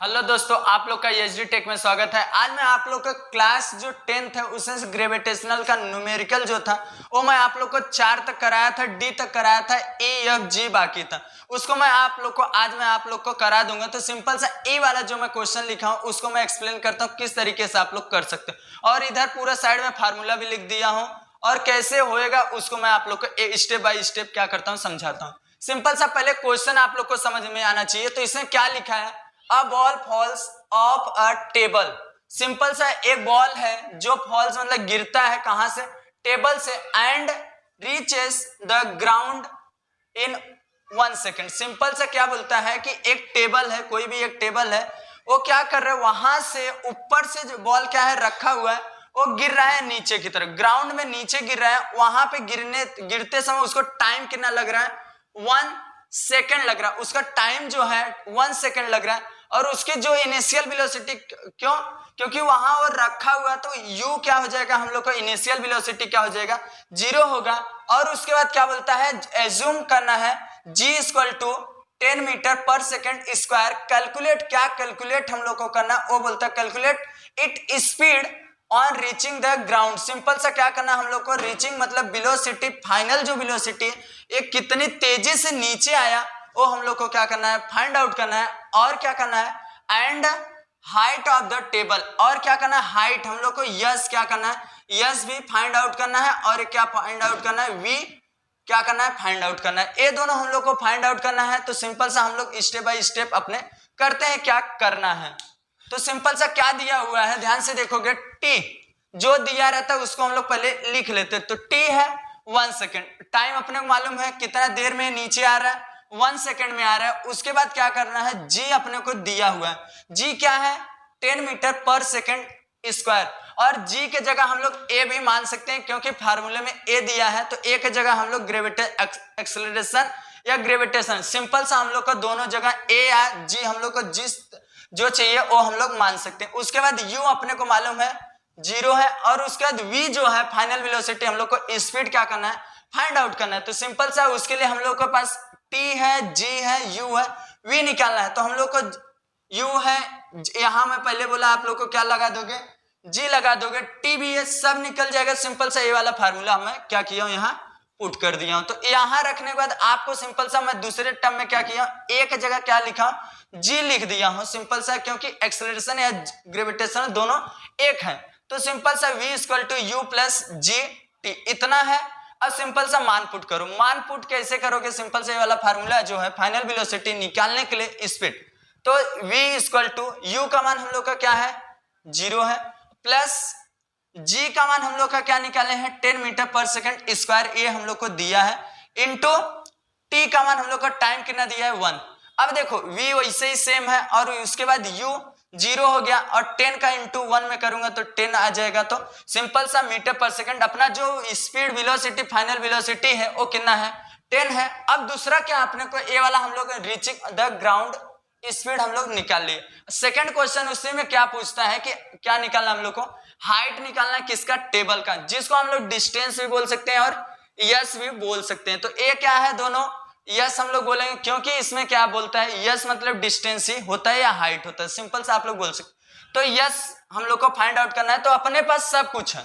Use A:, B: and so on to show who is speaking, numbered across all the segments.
A: Hello दोस्तों, आप लोग का एचडी टेक में स्वागत है। आज मैं आप लोग का क्लास जो 10th है उसमें ग्रेविटेशनल का न्यूमेरिकल जो था वो मैं आप लोग को 4 तक कराया था, डी तक कराया था, ए एफ जी बाकी था। उसको मैं आप लोग को आज करा दूंगा। तो सिंपल सा ए वाला जो मैं क्वेश्चन लिखा हूँ उसको मैं एक्सप्लेन करता हूँ किस तरीके से आप लोग कर सकते हो, और इधर पूरा साइड में फार्मूला भी लिख दिया हूँ और कैसे होएगा उसको मैं आप लोग को स्टेप बाय स्टेप क्या करता हूँ समझाता हूँ। सिंपल सा पहले क्वेश्चन आप लोग को समझ में आना चाहिए। तो इसमें क्या लिखा है, a ball falls off a table. Simple सा एक बॉल है जो फॉल्स मतलब गिरता है कहां से, टेबल से, and reaches the ground in 1 second. Simple सा क्या बोलता है कि एक टेबल है, कोई भी एक टेबल है, वो क्या कर रहा है, वहां से ऊपर से जो बॉल क्या है रखा हुआ है वो गिर रहा है नीचे की तरफ, ग्राउंड में नीचे गिर रहा है। वहां पे गिरते समय उसको टाइम कितना लग रहा है, 1 सेकेंड लग रहा है। उसका टाइम जो है 1 सेकेंड लग रहा है। और उसकी जो इनिशियल वेलोसिटी, क्यों, क्योंकि वहां वो रखा हुआ, तो u क्या हो जाएगा, हम लोग को इनिशियल वेलोसिटी क्या हो जाएगा, 0 होगा। और उसके बाद क्या बोलता है, एज्यूम करना है g इक्वल टू 10 मीटर पर सेकेंड स्क्वायर। कैलकुलेट, क्या कैलकुलेट हम लोग को करना, वो बोलता है calculate it speed on reaching the ground. Simple सा क्या करना हम लोग को, रीचिंग मतलब वेलोसिटी, फाइनल जो वेलोसिटी ये कितनी तेजी से नीचे आया वो हम लोग को क्या करना है, फाइंड आउट करना है। और क्या करना है, and height of the table, और क्या करना है, हाइट हम लोग को यस क्या करना है, यस भी फाइंड आउट करना है। और क्या फाइंड आउट करना है, वी क्या करना है, फाइंड आउट करना है। ये दोनों हम लोग को फाइंड आउट करना है। तो सिंपल सा हम लोग स्टेप बाय स्टेप अपने करते हैं क्या करना है। तो सिंपल सा क्या दिया हुआ है, ध्यान से देखोगे, टी जो दिया रहता है उसको हम लोग पहले लिख लेते हैं। तो टी है 1 सेकेंड, टाइम अपने को मालूम है कितना देर में नीचे आ रहा है, 1 सेकेंड में आ रहा है। उसके बाद क्या करना है, जी अपने को दिया हुआ है, जी क्या है 10 मीटर पर सेकेंड स्क्वायर। और जी के जगह हम लोग ए भी मान सकते हैं क्योंकि फार्मूले में ए दिया है। तो ए के जगह हम लोग एक्सेलरेशन या ग्रेविटेशन, सिंपल सा हम लोग को दोनों जगह ए या जी हम लोग को जिस जो चाहिए वो हम लोग मान सकते हैं। उसके बाद u अपने को मालूम है 0 है। और उसके बाद v जो है फाइनल वेलोसिटी, हम लोग को स्पीड क्या करना है, फाइंड आउट करना है। तो सिंपल सा उसके लिए हम लोग के पास t है, g है, u है, v निकालना है। तो हम लोग को u है, यहां मैं पहले बोला आप लोग को क्या लगा दोगे, g लगा दोगे, t भी है, सब निकल जाएगा। सिंपल सा ये वाला फार्मूला मैं क्या किया हूं, यहाँ पुट कर दिया हूं। तो यहां रखने के बाद आपको सिंपल सा मैं दूसरे टर्म में क्या किया, एक जगह क्या लिखा, जी लिख दिया हूं। सिंपल सा क्योंकि एक्सेलरेशन या ग्रेविटेशन दोनों एक है। तो सिंपल सा v equal to U plus G T इतना है। अब सिंपल सा मान पुट करो। मान पुट कैसे करोगे, सिंपल सा ये वाला फार्मूला जो है फाइनल वेलोसिटी निकालने के लिए स्पीड, तो v इक्वल टू यू का मान हम लोग का क्या है 0 है, प्लस g का मान हम लोग का क्या निकाले हैं 10 मीटर पर सेकेंड स्क्वायर, ये हम लोग को दिया है, इंटू t का मान हम लोग का टाइम कितना दिया है 1। अब देखो v वैसे ही सेम है और उसके बाद u 0 हो गया और 10 का इंटू 1 में करूंगा तो 10 आ जाएगा। तो सिंपल सा मीटर पर सेकंड अपना जो स्पीड वेलोसिटी फाइनल वेलोसिटी है वो कितना है 10 है। अब दूसरा क्या अपने को ये वाला हम लोग रीचिंग द ग्राउंड स्पीड हम लोग निकाल लिए। सेकंड क्वेश्चन उसी में क्या पूछता है कि क्या निकालना हम लोग को, हाइट निकालना है किसका, टेबल का, जिसको हम लोग डिस्टेंस भी बोल सकते हैं और यस भी बोल सकते हैं। तो ये क्या है, दोनों यस हम लोग बोलेंगे क्योंकि इसमें क्या बोलता है, यस मतलब डिस्टेंस ही होता है या हाइट होता है, सिंपल से आप लोग बोल सकते। तो यस हम लोग को फाइंड आउट करना है। तो अपने पास सब कुछ है,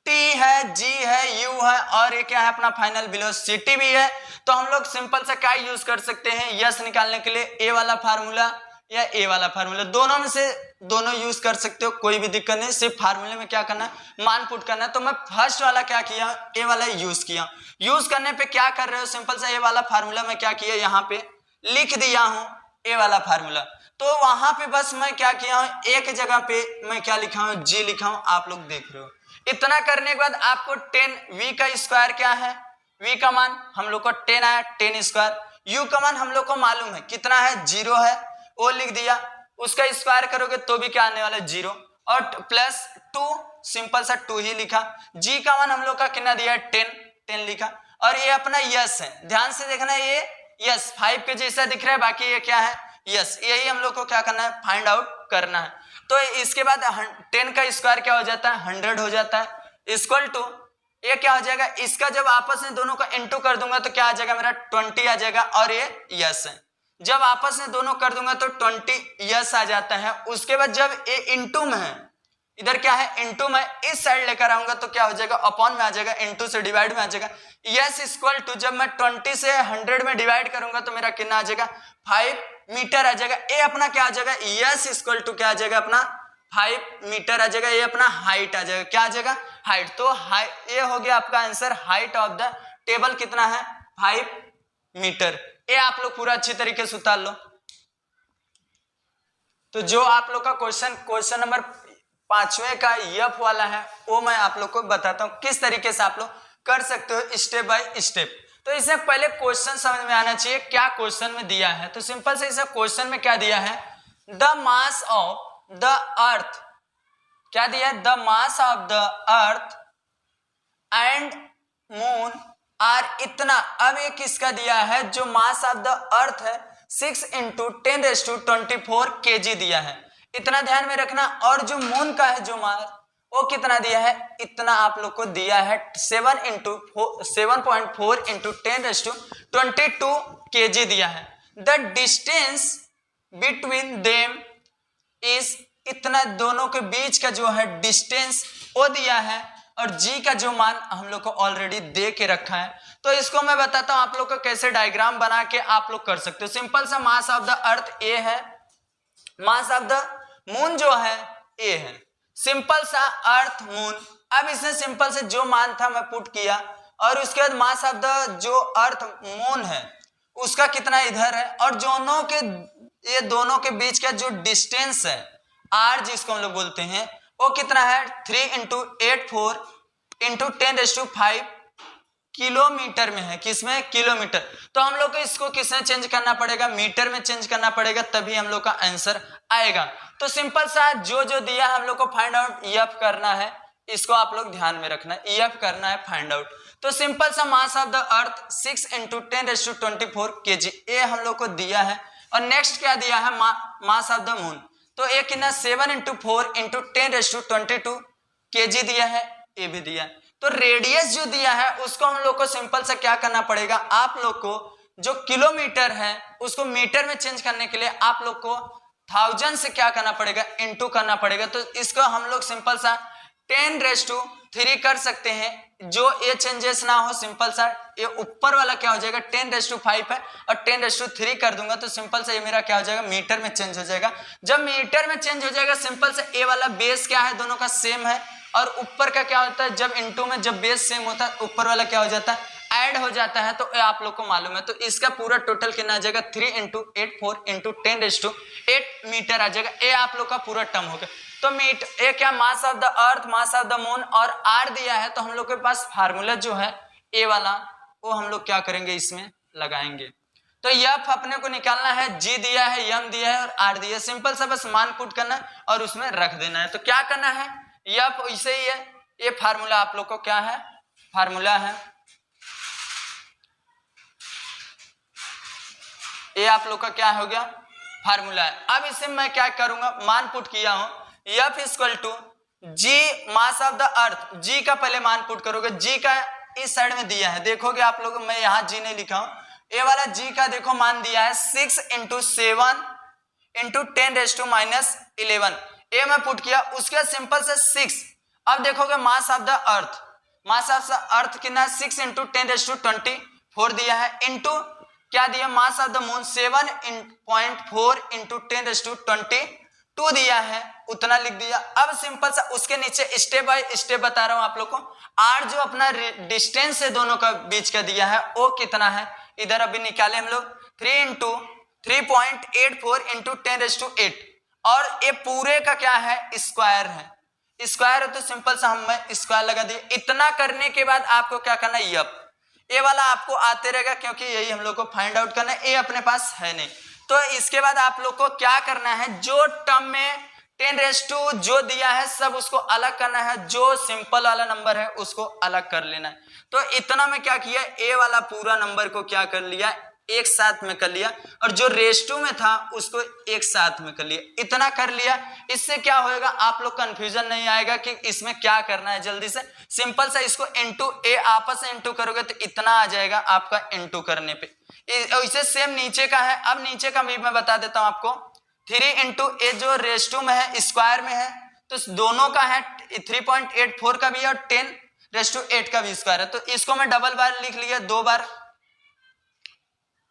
A: टी है, जी है, यू है, और ये क्या है अपना फाइनल वेलोसिटी भी है। तो हम लोग सिंपल से क्या यूज कर सकते हैं यस निकालने के लिए, ए वाला फार्मूला या ए वाला फार्मूला, दोनों में से दोनों यूज कर सकते हो, कोई भी दिक्कत नहीं। सिर्फ फार्मूले में क्या करना है, मान पुट करना है। तो मैं फर्स्ट वाला क्या किया, ए वाला यूज किया। यूज करने पे क्या कर रहे हो, सिंपल सा ए वाला फार्मूला मैं क्या किया, यहाँ पे लिख दिया हूं ए वाला फार्मूला। तो वहां पे बस मैं क्या किया हूं, एक जगह पे मैं क्या लिखा हूं, जी लिखा हूं, आप लोग देख रहे हो। इतना करने के बाद आपको 10 v का स्क्वायर क्या है, v का मान हम लोग को 10 आया, 10 स्क्वायर। u का मान हम लोग को मालूम है कितना है 0 है, वो लिख दिया। उसका स्क्वायर करोगे तो भी क्या आने वाला है 0, और प्लस 2, सिंपल सा 2 ही लिखा। g का मान हम लोग का कितना दिया है 10 लिखा। और ये अपना यस है, ध्यान से देखना, ये यस 5 के जैसा दिख रहा है, बाकी ये क्या है यस, यही हम लोग को क्या करना है फाइंड आउट करना है। तो इसके बाद 10 का स्क्वायर क्या हो जाता है 100 हो जाता है, इक्वल टू ये क्या हो जाएगा, इसका जब आपस में दोनों का इंटू कर दूंगा तो क्या आ जाएगा मेरा 20 आ जाएगा, और ये यस है। जब आपस में दोनों कर दूंगा तो 20 यस आ जाता है। उसके बाद जब ए इनटू में है, इधर क्या है इनटू में, इस साइड लेकर आऊंगा तो क्या हो जाएगा अपॉन में आ जाएगा, इनटू से डिवाइड में आ जाएगा। यस इक्वल टू जब मैं 20 से 100 में डिवाइड करूंगा तो मेरा कितना आ जाएगा 5 मीटर आ जाएगा। ए अपना क्या आ जाएगा, यस इक्वल टू क्या आ जाएगा अपना 5 मीटर आ जाएगा। ये अपना हाइट आ जाएगा, क्या आ जाएगा हाइट। तो ये हो गया आपका answer, height of the table कितना है 5 मीटर। ये आप लोग पूरा अच्छी तरीके से उतार लो। तो जो आप लोग का क्वेश्चन नंबर 5वें का यफ वाला है वो मैं आप लोग को बताता हूं किस तरीके से आप लोग कर सकते हो स्टेप बाय स्टेप। तो इससे पहले क्वेश्चन समझ में आना चाहिए क्या क्वेश्चन में दिया है। तो सिंपल से इसे क्वेश्चन में क्या दिया है, the mass of the earth, क्या दिया है the mass of the earth and moon are इतना। अब ये किसका दिया है, जो मास ऑफ द अर्थ है 6 × 10⁻24 kg दिया है, इतना ध्यान में रखना। और जो मून का है जो मास वो कितना दिया है, इतना आप लोग को दिया है 7.4 × 10⁻22 kg दिया है। The distance between them is इतना, दोनों के बीच का जो है डिस्टेंस वो दिया है। और जी का जो मान हम लोग को ऑलरेडी दे के रखा है। तो इसको मैं बताता हूं आप लोग को कैसे डायग्राम बना के आप लोग कर सकते हो। सिंपल सा मास ऑफ द अर्थ ए है, मास ऑफ द मून जो है ए है, सिंपल सा अर्थ मून। अब इसने सिंपल से जो मान था मैं पुट किया और उसके बाद मास ऑफ द जो अर्थ मून है उसका कितना इधर है, और ये दोनों के बीच का जो डिस्टेंस है आर जिसको हम लोग बोलते हैं वो कितना है 3 × 84 × 10⁵ किलोमीटर में है। किसमें, किलोमीटर। तो हम लोग को इसको किसमें चेंज करना पड़ेगा, मीटर में चेंज करना पड़ेगा, तभी हम लोग का आंसर आएगा। तो सिंपल सा जो दिया है हम लोग को फाइंड आउट ईएफ करना है, इसको आप लोग ध्यान में रखना, ईएफ करना है फाइंड आउट। तो सिंपल सा mass of the earth 6 × 10⁻24 kg ये हम लोग को दिया है। और नेक्स्ट क्या दिया है, मास ऑफ द मून। तो एक कितना 7 × 4 × 10⁻22 kg दिया है, ये भी दिया है। तो रेडियस जो दिया है उसको हम लोग को सिंपल सा क्या करना पड़ेगा, आप लोग को जो किलोमीटर है उसको मीटर में चेंज करने के लिए आप लोग को 1000 से क्या करना पड़ेगा, इनटू करना पड़ेगा। तो इसको हम लोग सिंपल सा 10⁻3 कर सकते हैं। जो ये चेंजेस ना हो, सिंपल सा ये ऊपर वाला क्या हो जाएगा 10⁻5 है और 10⁻3 कर दूंगा तो सिंपल से ये मेरा क्या हो जाएगा मीटर में चेंज हो जाएगा। जब मीटर में चेंज हो जाएगा सिंपल से ए वाला बेस क्या है दोनों का सेम है, और ऊपर का क्या होता है जब इनटू में जब बेस सेम होता है ऊपर वाला क्या हो जाता है ऐड हो जाता है। तो ये आप लोग को मालूम है। तो इसका पूरा टोटल कितना आ जाएगा 3 × 84 × 10⁸8 मीटर आ जाएगा। ये आप लोग का पूरा टर्म हो गया। तो मीटर ये क्या मास of the earth, mass of the moon और आर दिया है। तो हम लोग के पास फार्मूला जो है ए वाला वो हम लोग क्या करेंगे इसमें लगाएंगे। तो एफ अपने को निकालना है, जी दिया है, एम दिया है और आर दिया है। सिंपल सा बस मान पुट करना है और उसमें रख देना है। तो क्या करना है, एफ ऐसे ही है। ये फार्मूला आप लोग को क्या है, फार्मूला है ये आप लोग का क्या हो गया फार्मूला है। अब इसे मैं क्या करूंगा, मान पुट किया हूं F equal to G mass of the earth. G का पहले मान पुट करोगे, जी का इस साइड में दिया है, देखोगे आप लोग मैं यहां जी नहीं लिखा हूं, ये वाला जी का देखो मान दिया है 6 × 7 × 10⁻11 ये मैं पुट किया। उसके बाद सिंपल से 6। अब देखोगे मास of the earth, mass of the अर्थ कितना 6 × 10⁻24 दिया है, इनटू क्या दिया मास ऑफ द मून 7.4 × 10⁻22 दिया है, उतना लिख दिया। अब सिंपल सा उसके नीचे स्टेप बाय स्टेप बता रहा हूं आप लोग को। आर जो अपना डिस्टेंस है दोनों का बीच का दिया है वो कितना है, इधर अभी निकाले हम लोग 3 × 3.84 × 10⁸8 और ये पूरे का क्या है स्क्वायर है, स्क्वायर है। तो सिंपल सा हम स्क्वायर लगा दिए। इतना करने के बाद आपको क्या करना है, यप ये वाला आपको आते रहेगा क्योंकि यही हम लोग को फाइंड आउट करना है, ये अपने पास है नहीं। तो इसके बाद आप लोग को क्या करना है, जो टर्म में 10⁻² जो दिया है सब उसको अलग करना है, जो सिंपल वाला नंबर है उसको अलग कर लेना है। तो इतना में क्या किया, ए वाला पूरा नंबर को क्या कर लिया एक साथ में कर लिया, और जो रेस्टू में था उसको एक साथ में कर लिया, इतना कर लिया। इससे क्या होएगा आप लोग कंफ्यूजन नहीं आएगा कि इसमें क्या करना है। जल्दी से सिंपल सा इसको इनटू ए आपस में इनटू करोगे तो इतना आ जाएगा आपका इनटू करने पे। इसे सेम नीचे का है। अब नीचे का भी मैं बता देता हूं आपको। 3 इंटू ए जो रेस टू में है स्क्वायर में है, तो दोनों का है 3.84 का भी है और 10⁸ का भी स्क्वायर है। तो इसको मैं डबल बार लिख लिया, 2 बार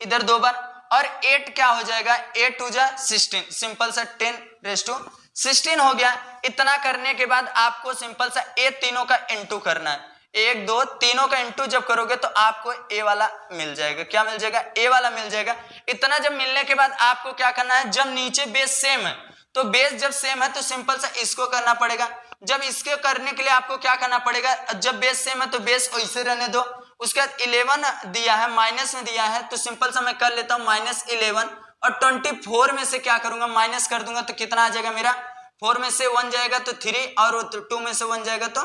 A: इधर 2 बार, और 8 क्या हो जाएगा, 8 टू जा 16, सिंपल सा 10⁻16 हो गया। इतना करने के बाद आपको सिंपल सा ए तीनों का इंटू करना है। 1 2 तीनों का इंटू जब करोगे तो आपको ए वाला मिल जाएगा। क्या मिल जाएगा, ए वाला मिल जाएगा। इतना जब मिलने के बाद आपको क्या करना है, जब नीचे बेस सेम है, तो बेस जब सेम है तो सिंपल सा इसको करना पड़ेगा। जब इसके करने के लिए आपको क्या करना पड़ेगा, जब बेस सेम है तो बेस वैसे रहने दो। उसके बाद 11 दिया है, माइनस में दिया है, तो सिंपल सा मैं कर लेता हूं -11, और 24 में से क्या करूंगा, माइनस कर दूंगा, तो कितना आ जाएगा मेरा, 4 में से 1 जाएगा तो 3, और 2 में से 1 जाएगा तो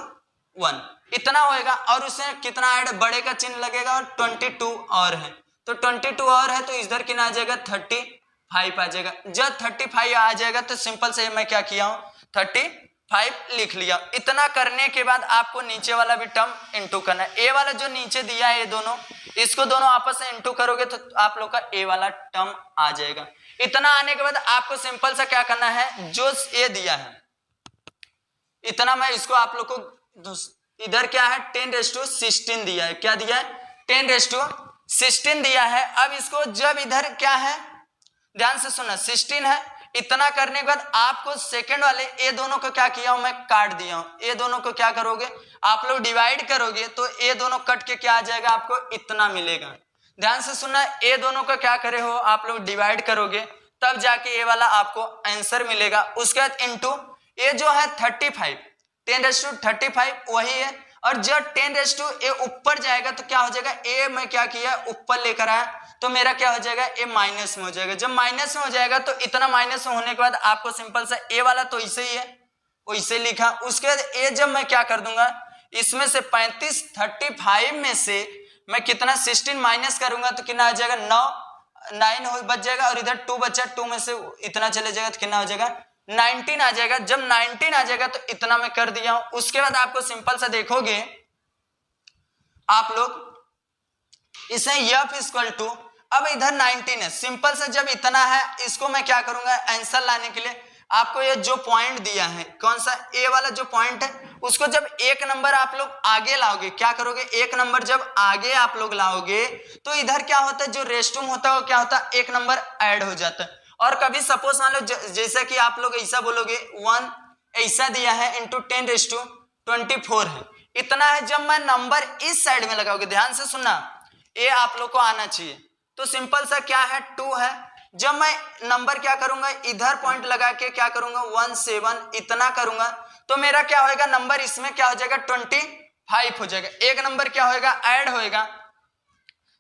A: 1, इतना होएगा। और उसमें कितना ऐड, बड़े का चिन्ह लगेगा, और 22 और है, तो 22 और है, तो इधर कितना आ जाएगा, 35 आ जाएगा। जब 35 आ जाएगा तो सिंपल से मैं क्या किया हूं, 35 लिख लिया। इतना करने के बाद आपको नीचे वाला भी टर्म इंटू करना है। ए वाला जो नीचे दिया है, ये दोनों, इसको दोनों आपस में इंटू करोगे तो आप लोग का ए वाला टर्म आ जाएगा। इतना आने के बाद आपको सिंपल सा क्या करना है, जो ए दिया है इतना, मैं इसको आप लोग को, इधर क्या है 10⁻16 दिया है, क्या दिया है 10⁻16 दिया है। अब इसको जब इधर क्या है, ध्यान से सुनना, 16 है। इतना करने के बाद आपको सेकंड वाले ए दोनों को क्या किया हूं, मैं काट दिया हूं। ए दोनों को क्या करोगे, आप लोग डिवाइड करोगे तो ए दोनों कट के क्या आ जाएगा, आपको इतना मिलेगा। ध्यान से सुनना, ए दोनों को क्या करे हो, आप लोग डिवाइड करोगे तब जाके ए वाला आपको आंसर मिलेगा। उसके बाद इंटू ए जो है 35, 10⁻35 वही है, और जब 10 ए ऊपर जाएगा तो क्या हो जाएगा, ए मैं क्या किया ऊपर लेकर आया, तो मेरा क्या हो जाएगा, ए माइनस में हो जाएगा। जब माइनस में हो जाएगा तो इतना माइनस में होने के बाद आपको सिंपल सा ए वाला तो इसे ही है, वैसे लिखा। उसके बाद ए जब मैं क्या कर दूंगा, इसमें से 35 में से मैं कितना 16 माइनस करूंगा तो कितना आ जाएगा, 9 बच जाएगा, और इधर 2 बचा, 2 में से इतना चले जाएगा तो कितना हो जाएगा, 19 आ जाएगा। जब 19 आ जाएगा तो इतना मैं कर दिया हूं। उसके बाद आपको सिंपल सा देखोगे आप लोग, इसे f इक्वल टू, अब इधर 19 है, सिंपल से जब इतना है, इसको मैं क्या करूंगा, आंसर लाने के लिए आपको ये जो पॉइंट दिया है, कौन सा, ए वाला जो पॉइंट है, उसको जब 1 नंबर आप लोग आगे लाओगे, क्या करोगे, 1 नंबर जब आगे आप लोग लाओगे तो इधर क्या होता है, जो रेस्टरूम होता है वो क्या होता है, 1 नंबर ऐड हो जाता है। और कभी सपोज मान लो जैसा कि आप लोग ऐसा बोलोगे 1 ऐसा दिया है इंटू 10⁻24 है, इतना है। जब मैं नंबर इस साइड में लगाओगे, ध्यान से सुनना, ये आप लोग को आना चाहिए, तो सिंपल सा क्या है 2 है। जब मैं नंबर क्या करूंगा, इधर पॉइंट लगा के क्या करूंगा 17 इतना करूंगा, तो मेरा क्या होएगा, नंबर इसमें क्या हो जाएगा 25 हो जाएगा। एक नंबर क्या होएगा, ऐड होएगा।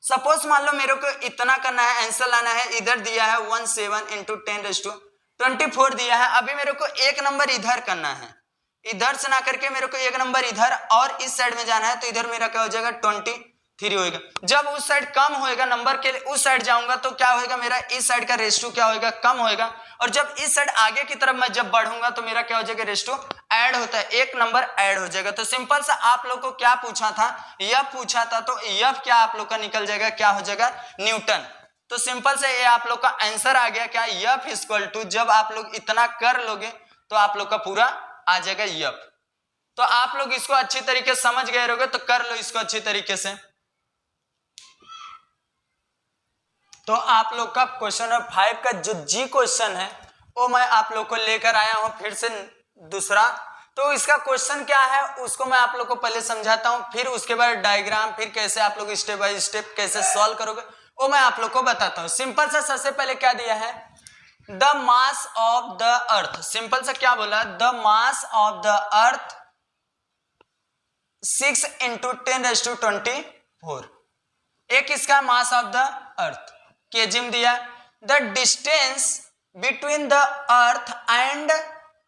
A: सपोज मान लो मेरे को इतना करना है, आंसर लाना है, इधर दिया है 17 इंटू 10⁻24 दिया है। अभी मेरे को एक नंबर इधर करना है, इधर से ना करके मेरे को एक नंबर इधर और इस साइड में जाना है, तो इधर मेरा क्या हो जाएगा 23 होएगा। जब उस साइड कम होएगा, नंबर के लिए उस साइड जाऊंगा तो क्या होएगा, मेरा इस साइड का रेशियो क्या होएगा, कम होएगा। और जब इस साइड आगे की तरफ मैं जब बढ़ूंगा तो मेरा क्या हो जाएगा, रेशियो ऐड होता है, एक नंबर ऐड हो जाएगा। तो सिंपल सा आप लोग को क्या पूछा था, एफ पूछा था, तो एफ क्या आप लोग का निकल जाएगा, क्या हो जाएगा, न्यूटन। तो सिंपल से ये आप लोग का आंसर आ गया, क्या, एफ इक्वल टू, जब आप लोग इतना कर लोगे तो आप लोग का पूरा आ जाएगा एफ। तो आप लोग इसको अच्छी तरीके से समझ गए रहोगे, तो कर लो इसको अच्छी तरीके से। तो आप लोग का क्वेश्चन नंबर 5 का जो जी क्वेश्चन है वो मैं आप लोग को लेकर आया हूं फिर से दूसरा। तो इसका क्वेश्चन क्या है उसको मैं आप लोग को पहले समझाता हूं, फिर उसके बाद डायग्राम, फिर कैसे आप लोग स्टेप बाय स्टेप कैसे सॉल्व करोगे वो मैं आप लोग को बताता हूं। सिंपल सा सबसे पहले क्या दिया है, the mass of the earth. Simple सा क्या बोला, the mass of the earth 6 into 10⁻24। एक इसका mass of the earth kg में दिया। The distance between the earth and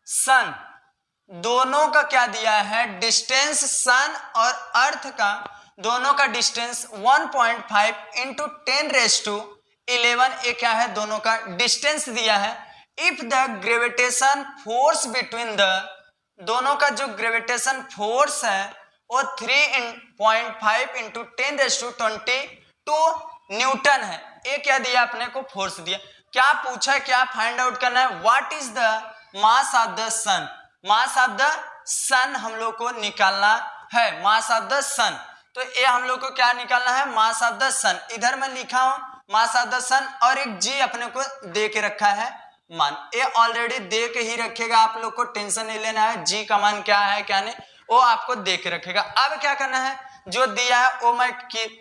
A: sun, दोनों का क्या दिया है, डिस्टेंस सन और अर्थ का दोनों का डिस्टेंस 1.5 इंटू 10⁻11। ये क्या है, दोनों का डिस्टेंस दिया है। If the gravitation force between the, दोनों का जो ग्रेविटेशन फोर्स है वो 3.5 इंटू 10⁻22 न्यूटन है। ए क्या दिया अपने को, फोर्स दिया। क्या पूछा, क्या फाइंड आउट करना है, what is the mass of the sun. Mass of the sun हम लोग को निकालना है, मास ऑफ द सन। तो ये हम लोग को क्या निकालना है, मास ऑफ द सन। इधर मैं लिखा हूं मास ऑफ द सन, और एक जी अपने को दे के रखा है मान। ये ऑलरेडी दे के ही रखेगा, आप लोग को टेंशन नहीं लेना है जी का मान क्या है क्या नहीं, वो आपको दे के रखेगा। अब क्या करना है, जो दिया है वो मैं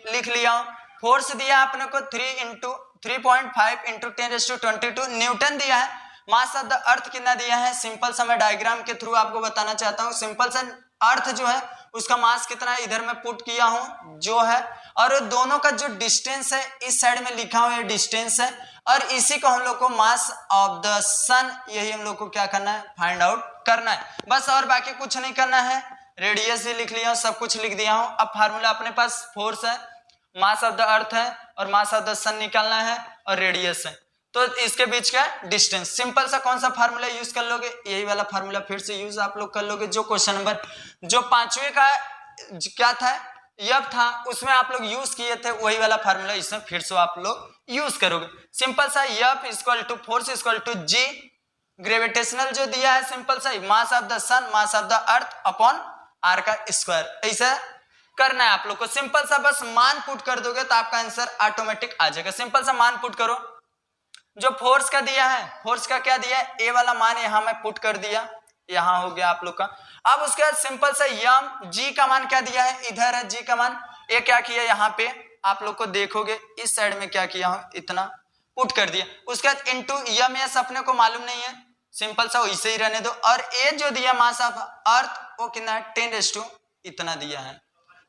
A: लिख लिया हूं। फोर्स दिया अपने को 3.5 इंटू 10⁻22 न्यूटन दिया है। मास ऑफ द अर्थ कितना दिया है, सिंपल सा मैं डायग्राम के थ्रू आपको बताना चाहता हूँ। सिंपल सा अर्थ जो है उसका मास कितना है, इधर मैं पुट किया हूं जो है, और दोनों का जो डिस्टेंस है इस साइड में लिखा हुआ है डिस्टेंस है, और इसी को हम लोग को मास ऑफ द सन, यही हम लोग को क्या करना है, फाइंड आउट करना है बस, और बाकी कुछ नहीं करना है। रेडियस भी लिख लिया हूं, सब कुछ लिख दिया हूं। अब फार्मूला अपने पास फोर्स है, मास ऑफ द अर्थ है, और मास ऑफ द सन निकालना है, और रेडियस है, तो इसके बीच का डिस्टेंस। सिंपल सा कौन सा फार्मूला यूज कर लोगे, यही वाला फार्मूला फिर से यूज आप लोग कर लोगे, जो क्वेश्चन नंबर जो 5वें का क्या था, यब था, उसमें आप लोग यूज किए थे, वही वाला फार्मूला इसमें फिर से आप लोग यूज करोगे। सिंपल सा F equal to force equal to G, gravitational जो दिया है सिंपल सा mass of the sun mass of the earth upon R का स्क्वायर, ऐसा करना है आप लोग को। सिंपल सा बस मान पुट कर दोगे तो आपका आंसर ऑटोमेटिक आ जाएगा। सिंपल सा मान पुट करो, जो फोर्स का दिया है, फोर्स का क्या दिया है, ए वाला मान यहां मैं पुट कर दिया, यहां हो गया आप लोग का। अब उसके बाद सिंपल सा यम, जी का मान क्या दिया है, इधर है जी का मान, ये क्या किया यहाँ पे आप लोग को देखोगे इस साइड में क्या किया हूं, इतना पुट कर दिया। उसके बाद इनटू यम एस अपने को मालूम नहीं है, सिंपल सा वैसे ही रहने दो, और ए जो दिया मास ऑफ अर्थ वो कितना है 10⁻² इतना दिया है,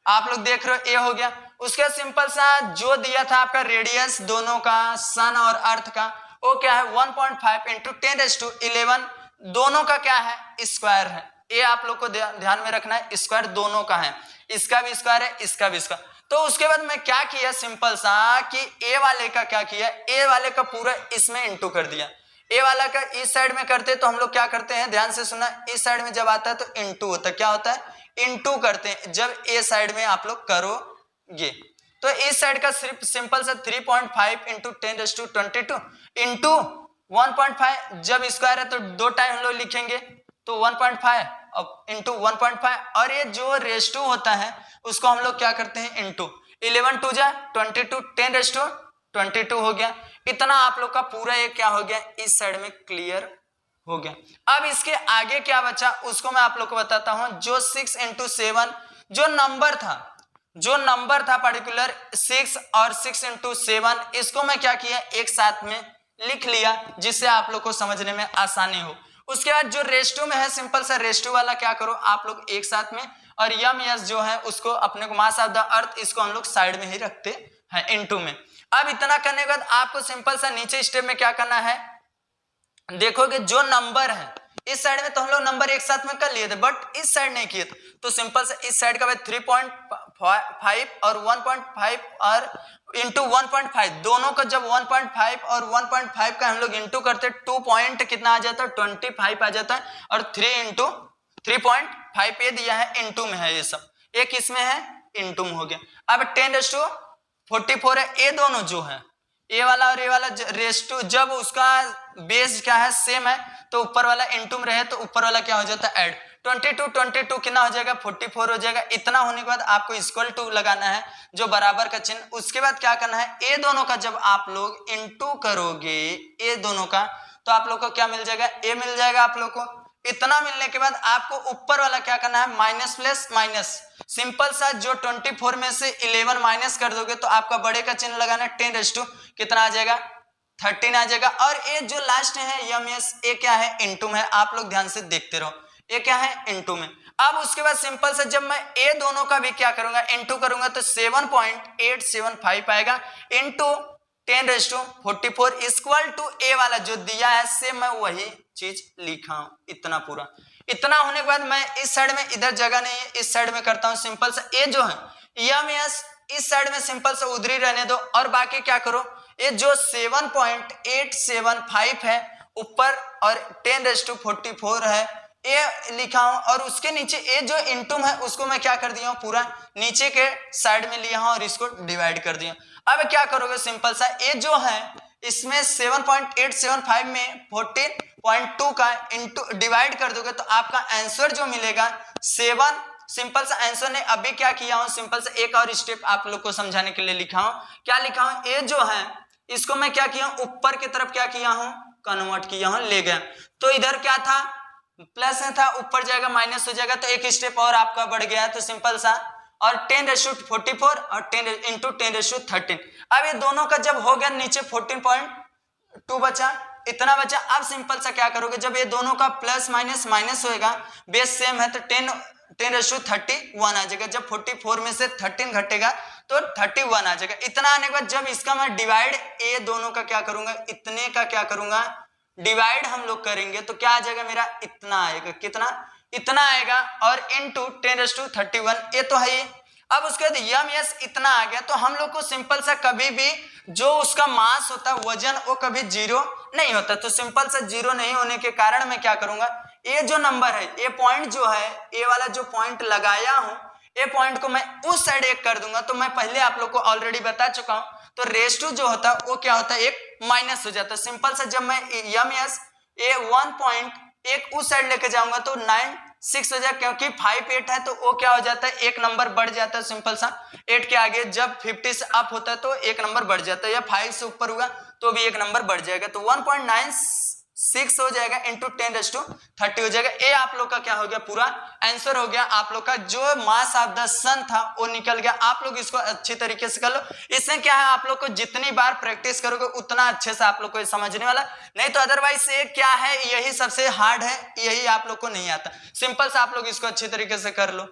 A: आप लोग देख रहे हो, ए हो गया। उसके सिंपल सा जो दिया था आपका रेडियस दोनों का, सन और अर्थ का, वो क्या है 1.5 इंटू 10⁻11 दोनों का क्या है, स्क्वायर है। ये आप लोग को ध्यान में रखना है, स्क्वायर दोनों का है, इसका भी स्क्वायर है, इसका भी स्क्वायर। तो उसके बाद मैं क्या किया सिंपल सा कि ए वाले का क्या किया, ए वाले का पूरा इसमें इंटू कर दिया। ए वाला का इस साइड में करते तो हम लोग क्या करते हैं, ध्यान से सुना, इस साइड में जब आता है तो इंटू होता है, क्या होता है, इंटू करते हैं जब ए साइड में आप लोग करोगे। तो इस साइड का सिर्फ सिंपल सा 3.5 इंटू 10⁻22 इंटू 1.5, जब स्क्वायर है तो 2 टाइम हम लोग लिखेंगे तो 1.5 इंटू 1.5, और ये जो रेशटू होता है उसको हम लोग क्या करते हैं इंटू 11 2 जा 22 10⁻22 हो गया। इतना आप लोग का पूरा ये क्या हो गया, इस साइड में क्लियर हो गया। अब इसके आगे क्या बचा उसको मैं आप लोग को बताता हूं। जो 6 इंटू 7 जो नंबर था पर्टिकुलर 6 और 6 इंटू 7, इसको मैं क्या किया एक साथ में लिख लिया, जिससे आप लोग को समझने में आसानी हो। उसके बाद जो रेशटू में है सिंपल सा रेशटू वाला क्या करो आप लोग एक साथ में, और यम यस जो है उसको अपने को मास ऑफ द अर्थ इसको हम लोग साइड में ही रखते हैं इनटू में। अब इतना करने के बाद आपको सिंपल सा नीचे स्टेप में क्या करना है, देखोगे जो नंबर है इस साइड में तो हम लोग नंबर एक साथ में कर लिए थे, बट इस साइड नहीं किए थे, तो सिंपल से इस साइड का भाई 3.5 और 1.5 और इंटू 1.5 दोनों का जब 1.5 और 1.5 का हम लोग इंटू करते 2 पॉइंट कितना आ जाता है 25 आ जाता है, और 3 इंटू 3.5 ये दिया है इंटू में है, ये सब एक इसमें है इंटू में हो गया। अब 10⁻44 है, ये दोनों जो है ए वाला और ए वाला रेशटू जब उसका बेस क्या है सेम है तो ऊपर वाला इंटू में रहे तो ऊपर वाला क्या हो जाता है ऐड, 22 कितना हो जाएगा 44 हो जाएगा। इतना होने के बाद आपको इक्वल टू लगाना है जो बराबर का चिन्ह। उसके बाद क्या करना है, ए दोनों का जब आप लोग इंटू करोगे ए दोनों का तो आप लोग को क्या मिल जाएगा, ए मिल जाएगा आप लोग को। इतना मिलने के बाद आपको ऊपर वाला क्या करना है माइनस प्लस माइनस, सिंपल सा जो 24 में से 11 माइनस कर दोगे तो आपका बड़े का चिन्ह लगाना है 10 कितना आ जाएगा 13 आ जाएगा। और ये जो लास्ट है यम एस ए क्या है इनटू में है, आप लोग ध्यान से देखते रहो ये क्या है इनटू में। अब उसके बाद सिंपल से जब मैं ए दोनों का भी क्या करूंगा इनटू करूंगा तो 7.875 आएगा इनटू 10⁻44 इक्वल टू ए वाला जो दिया है सेम मैं वही चीज लिखा हूं। इतना पूरा इतना होने के बाद मैं इस साइड में इधर जगह नहीं है इस साइड में करता हूं सिंपल से ए जो है यम एस इस साइड में सिंपल से उधर ही रहने दो, और बाकी क्या करो ये जो 7.875 है ऊपर और 10⁻44 है ए लिखा हूं और उसके नीचे ए जो इनटू है उसको मैं क्या कर दिया हूं, पूरा नीचे के साइड में लिया हूं और इसको डिवाइड कर दिया। अब क्या करोगे, सिंपल सा, ए जो है इसमें 7.875 में 14.2 का इनटू डिवाइड कर दोगे तो आपका आंसर जो मिलेगा 7। सिंपल सा आंसर ने अभी क्या किया हूं, सिंपल सा एक और स्टेप आप लोग को समझाने के लिए लिखा हूं। क्या लिखा हूं, ए जो है इसको मैं क्या किया हूं, ऊपर की तरफ क्या किया हूं, कन्वर्ट किया हूं, ले गया। तो इधर क्या था, प्लस में था, ऊपर जाएगा माइनस हो जाएगा, तो एक स्टेप और आपका बढ़ गया। तो सिंपल सा, और 10⁴ और 10 इंटू 10⁻13। अब ये दोनों का जब हो गया, नीचे 14.2 बचा, इतना बचा। अब सिंपल सा क्या करोगे, जब ये दोनों का प्लस माइनस माइनस होएगा, बेस सेम है तो 10⁻31 आ जाएगा। जब 44 में से 13 घटेगा तो 31 आ जाएगा। इतना आने के बाद जब इसका मैं डिवाइड ए दोनों का क्या करूंगा, इतने का क्या करूंगा, डिवाइड हम लोग करेंगे तो क्या आ जाएगा मेरा, इतना आएगा। कितना, इतना आएगा, और इंटू 10⁻31 ये तो है ही। अब उसके बाद यम यस इतना आ गया। तो हम लोग को सिंपल सा कभी भी जो उसका मास होता है, वजन, वो कभी जीरो नहीं होता। तो सिंपल सा जीरो नहीं होने के कारण मैं क्या करूंगा, ये जो नंबर है, ये पॉइंट जो है, ये वाला जो पॉइंट लगाया हूं, ये पॉइंट को मैं उस साइड एक कर दूंगा। तो मैं पहले आप लोग को ऑलरेडी बता चुका हूं। तो रेस टू जो होता है वो क्या होता है, एक माइनस हो जाता है। सिंपल सा जब मैं यम यस ये 1 पॉइंट एक उस साइड लेके जाऊंगा तो 9 6 हो जाएगा, क्योंकि 5 8 है तो वो क्या हो जाता है, एक नंबर बढ़ जाता है। सिंपल सा 8 के आगे जब 50 से अप होता है तो एक नंबर बढ़ जाता है, या 5 से ऊपर हुआ तो भी एक नंबर बढ़ जाएगा। तो 1.96 हो जाएगा इंटू 10⁻30 हो जाएगा। ये आप लोग का क्या हो गया, पूरा आंसर हो गया। आप लोग का जो मास ऑफ द सन था वो निकल गया। आप लोग इसको अच्छी तरीके से कर लो। इससे क्या है, आप लोग को जितनी बार प्रैक्टिस करोगे उतना अच्छे से आप लोग को समझने वाला। नहीं तो अदरवाइज ये क्या है, यही सबसे हार्ड है, यही आप लोग को नहीं आता। सिंपल से आप लोग इसको अच्छी तरीके से कर लो।